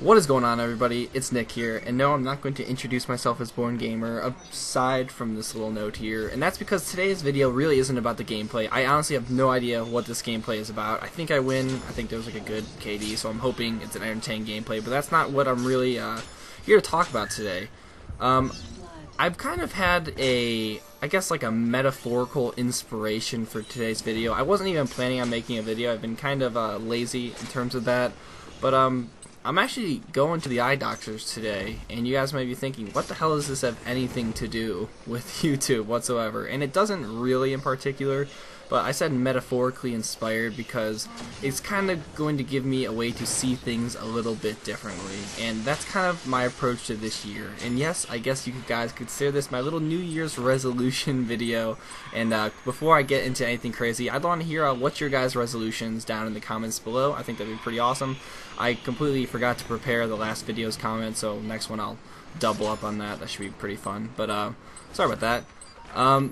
What is going on, everybody? It's Nick here, and no, I'm not going to introduce myself as Born Gamer aside from this little note here, and that's because today's video really isn't about the gameplay. I honestly have no idea what this gameplay is about. I think I win. I think there's like a good KD, so I'm hoping it's an entertaining gameplay, but that's not what I'm really here to talk about today. I've kind of had I guess like a metaphorical inspiration for today's video. I wasn't even planning on making a video. I've been kind of lazy in terms of that, but I'm actually going to the eye doctors today, and you guys might be thinking, what the hell does this have anything to do with YouTube whatsoever? And it doesn't really in particular, but I said metaphorically inspired because it's kind of going to give me a way to see things a little bit differently, and that's kind of my approach to this year. And yes, I guess you guys consider this my little New Year's resolution video, and before I get into anything crazy, I'd want to hear what's your guys' resolutions down in the comments below. I think that'd be pretty awesome. I completely forgot to prepare the last video's comment, so next one I'll double up on that. That should be pretty fun, but sorry about that.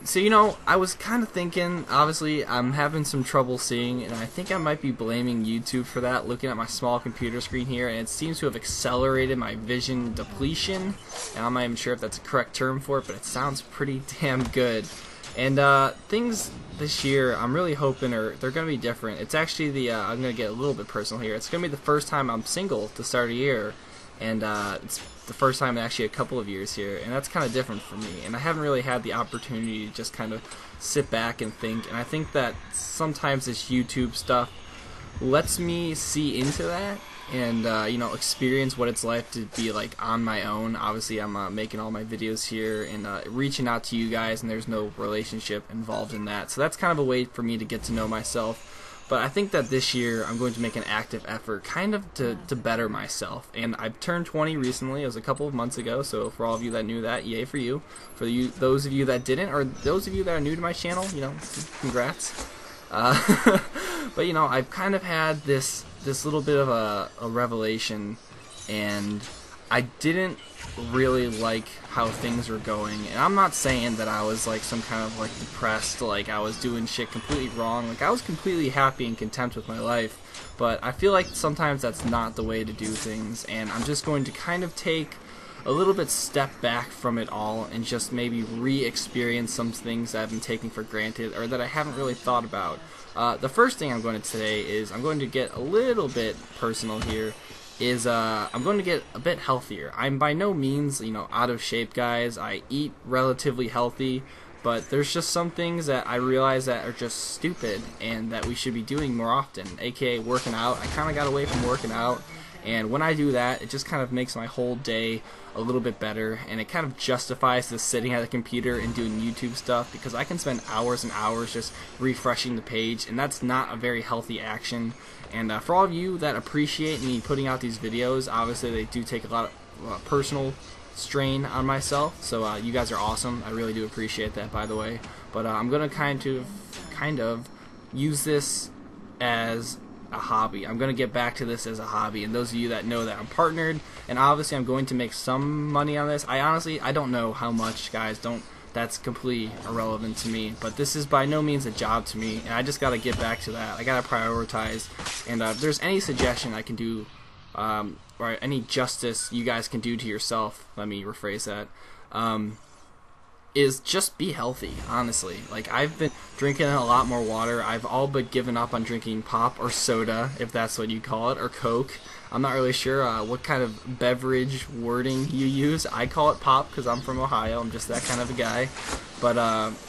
So you know, I was kind of thinking, obviously I'm having some trouble seeing, and I think I might be blaming YouTube for that, looking at my small computer screen here, and it seems to have accelerated my vision depletion, and I'm not even sure if that's a correct term for it, but it sounds pretty damn good. And things this year, I'm really hoping they're going to be different. It's actually I'm going to get a little bit personal here. It's going to be the first time I'm single to start a year, and it's the first time in actually a couple of years here, and that's kind of different for me. And I haven't really had the opportunity to just kind of sit back and think, and I think that sometimes this YouTube stuff lets me see into that and you know, experience what it's like to be like on my own. Obviously I'm making all my videos here and reaching out to you guys, and there's no relationship involved in that, so that's kind of a way for me to get to know myself. But I think that this year I'm going to make an active effort kind of to better myself. And I've turned 20 recently. It was a couple of months ago, so for all of you that knew that, yay for you. For those of you that didn't, or those of you that are new to my channel, you know, congrats. But you know, I've kind of had this little bit of a revelation, and I didn't really like how things were going. And I'm not saying that I was like some kind of like depressed, like I was doing shit completely wrong. Like I was completely happy and content with my life, but I feel like sometimes that's not the way to do things, and I'm just going to kind of take a little bit step back from it all and just maybe re-experience some things that I've been taking for granted or that I haven't really thought about. The first thing I'm going to today is I'm going to get a little bit personal here. I'm going to get a bit healthier. I'm by no means, you know, out of shape, guys. I eat relatively healthy, but there's just some things that I realize that are just stupid and that we should be doing more often, aka working out. I kind of got away from working out, and when I do that, it just kind of makes my whole day a little bit better, and it kind of justifies the sitting at the computer and doing YouTube stuff, because I can spend hours and hours just refreshing the page, and that's not a very healthy action. And for all of you that appreciate me putting out these videos, obviously they do take a lot of personal strain on myself, so you guys are awesome. I really do appreciate that, by the way. But I'm gonna kind of use this as a hobby. I'm gonna get back to this as a hobby, and those of you that know that I'm partnered, and obviously I'm going to make some money on this. I don't know how much, guys. That's completely irrelevant to me, but this is by no means a job to me, and I just gotta get back to that. I gotta prioritize, and if there's any suggestion I can do, or any justice you guys can do to yourself, let me rephrase that, is just be healthy, honestly. Like, I've been drinking a lot more water. I've all but given up on drinking pop or soda, if that's what you call it, or Coke. I'm not really sure what kind of beverage wording you use. I call it pop because I'm from Ohio. I'm just that kind of a guy. But,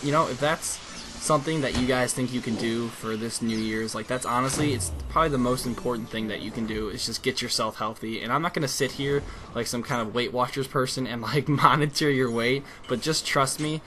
you know, if that's something that you guys think you can do for this New Year's, like, that's honestly, it's probably the most important thing that you can do, is just get yourself healthy. And I'm not going to sit here like some kind of Weight Watchers person and like monitor your weight, but just trust me,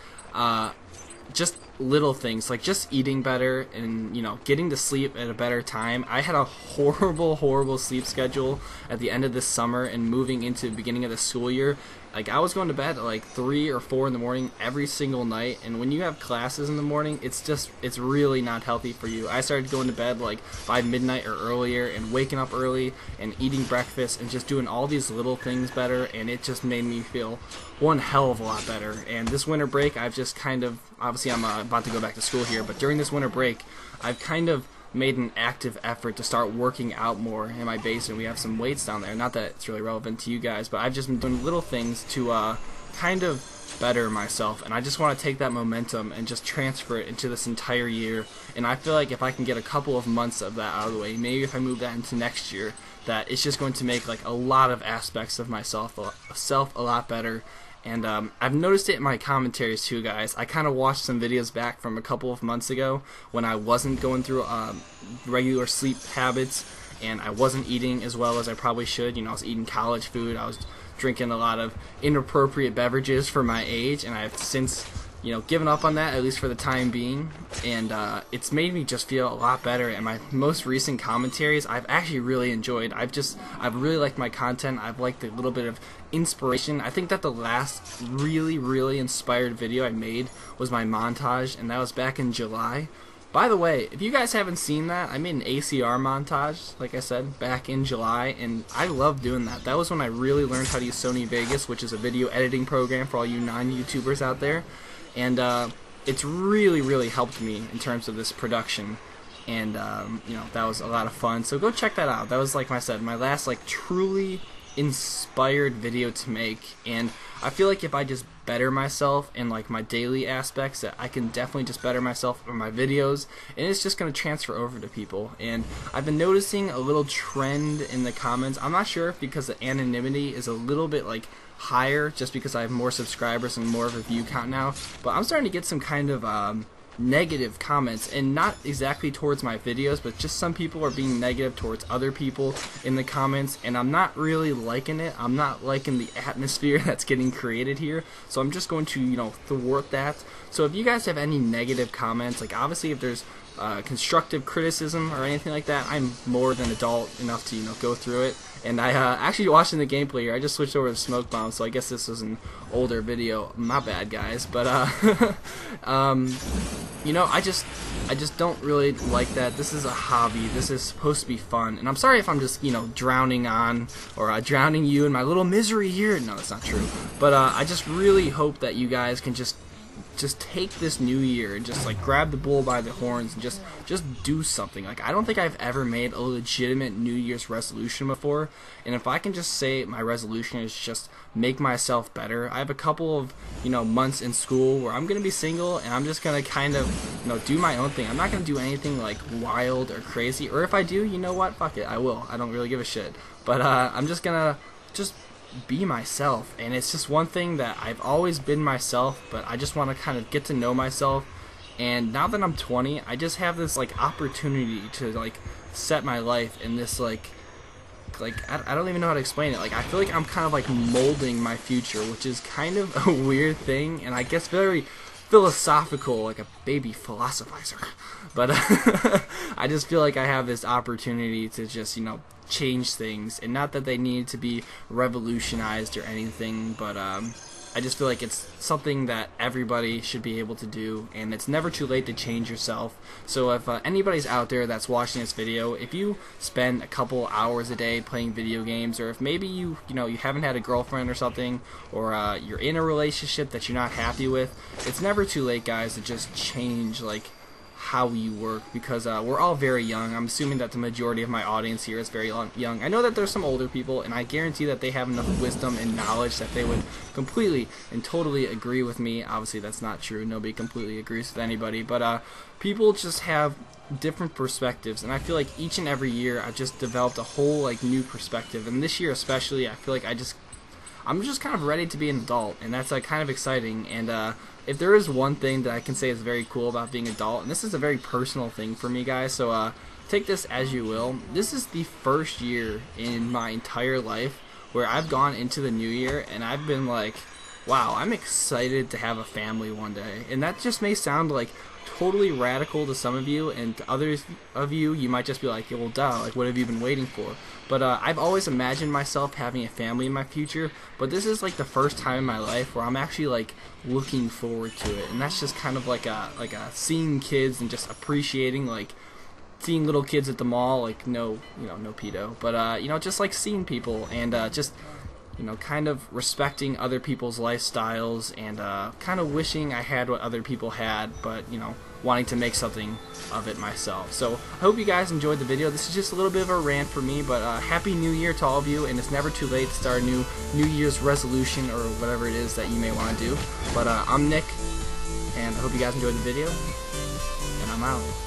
just little things like just eating better and, you know, getting to sleep at a better time. I had a horrible sleep schedule at the end of this summer and moving into the beginning of the school year. Like, I was going to bed at like 3 or 4 in the morning every single night, and when you have classes in the morning, it's really not healthy for you. I started going to bed like by midnight or earlier, and waking up early and eating breakfast and just doing all these little things better, and it just made me feel one hell of a lot better. And this winter break, I've just kind of, obviously I'm about to go back to school here, but during this winter break, I've kind of made an active effort to start working out more in my basement. We have some weights down there. Not that it's really relevant to you guys, but I've just been doing little things to kind of better myself, and I just want to take that momentum and just transfer it into this entire year. And I feel like if I can get a couple of months of that out of the way, maybe if I move that into next year, that it's just going to make like a lot of aspects of myself a lot better. And I've noticed it in my commentaries too, guys. I kind of watched some videos back from a couple of months ago when I wasn't going through regular sleep habits, and I wasn't eating as well as I probably should. You know, I was eating college food. I was drinking a lot of inappropriate beverages for my age, and I've since, you know, given up on that, at least for the time being. And it's made me just feel a lot better. And my most recent commentaries, I've actually really enjoyed. I've really liked my content. I've liked a little bit of inspiration. I think that the last really inspired video I made was my montage, and that was back in July. By the way, if you guys haven't seen that, I made an ACR montage, like I said, back in July, and I love doing that. That was when I really learned how to use Sony Vegas, which is a video editing program for all you non-YouTubers out there. And it's really helped me in terms of this production. And, you know, that was a lot of fun. So go check that out. That was, like I said, my last, like, truly inspired video to make. And I feel like if I just better myself in like my daily aspects, that I can definitely just better myself in my videos, and it's just going to transfer over to people. And I've been noticing a little trend in the comments. I'm not sure if because the anonymity is a little bit like higher just because I have more subscribers and more of a view count now, but I'm starting to get some kind of negative comments, and not exactly towards my videos, but just some people are being negative towards other people in the comments, and I'm not really liking it. I'm not liking the atmosphere that's getting created here, so I'm just going to, you know, thwart that. So if you guys have any negative comments, like obviously if there's constructive criticism or anything like that, I'm more than adult enough to, you know, go through it. And I actually watching the gameplay here, I just switched over to smokebomb, so I guess this was an older video. My bad, guys. But you know, I just don't really like that. This is a hobby. This is supposed to be fun, and I'm sorry if I'm just, you know, drowning on or drowning you in my little misery here. No, that's not true. But I just really hope that you guys can just take this new year and just like grab the bull by the horns and just do something. Like, I don't think I've ever made a legitimate New Year's resolution before, and if I can just say my resolution is just make myself better. I have a couple of, you know, months in school where I'm gonna be single, and I'm just gonna kind of, you know, do my own thing. I'm not gonna do anything like wild or crazy, or if I do, you know what, fuck it, I will. I don't really give a shit. But I'm just gonna be myself, and it's just one thing that I've always been myself, but I just want to kind of get to know myself. And now that I'm 20, I just have this like opportunity to like set my life in this like I don't even know how to explain it. Like, I feel like I'm kind of like molding my future, which is kind of a weird thing, and I guess very philosophical, like a baby philosophizer. But I just feel like I have this opportunity to just, you know, change things, and not that they need to be revolutionized or anything, but I just feel like it's something that everybody should be able to do, and it's never too late to change yourself. So if anybody's out there that's watching this video, if you spend a couple hours a day playing video games, or if maybe you haven't had a girlfriend or something, or you're in a relationship that you're not happy with, it's never too late, guys, to just change like how you work, because we're all very young. I'm assuming that the majority of my audience here is very young. I know that there's some older people, and I guarantee that they have enough wisdom and knowledge that they would completely and totally agree with me. Obviously that's not true, nobody completely agrees with anybody, but people just have different perspectives, and I feel like each and every year I've just developed a whole like new perspective, and this year especially I feel like I'm just kind of ready to be an adult, and that's kind of exciting. And if there is one thing that I can say is very cool about being an adult, and this is a very personal thing for me, guys, so take this as you will. This is the first year in my entire life where I've gone into the new year and I've been like, wow, I'm excited to have a family one day. And that just may sound like totally radical to some of you, and to others of you, you might just be like, well, duh, like, what have you been waiting for? But I've always imagined myself having a family in my future, but this is like the first time in my life where I'm actually like looking forward to it, and that's just kind of like a seeing kids and just appreciating, like seeing little kids at the mall, like no pedo, but you know, just like seeing people and just you know, kind of respecting other people's lifestyles and kind of wishing I had what other people had, but, you know, wanting to make something of it myself. So I hope you guys enjoyed the video. This is just a little bit of a rant for me, but Happy New Year to all of you, and it's never too late to start a New Year's resolution or whatever it is that you may want to do. But I'm Nick, and I hope you guys enjoyed the video, and I'm out.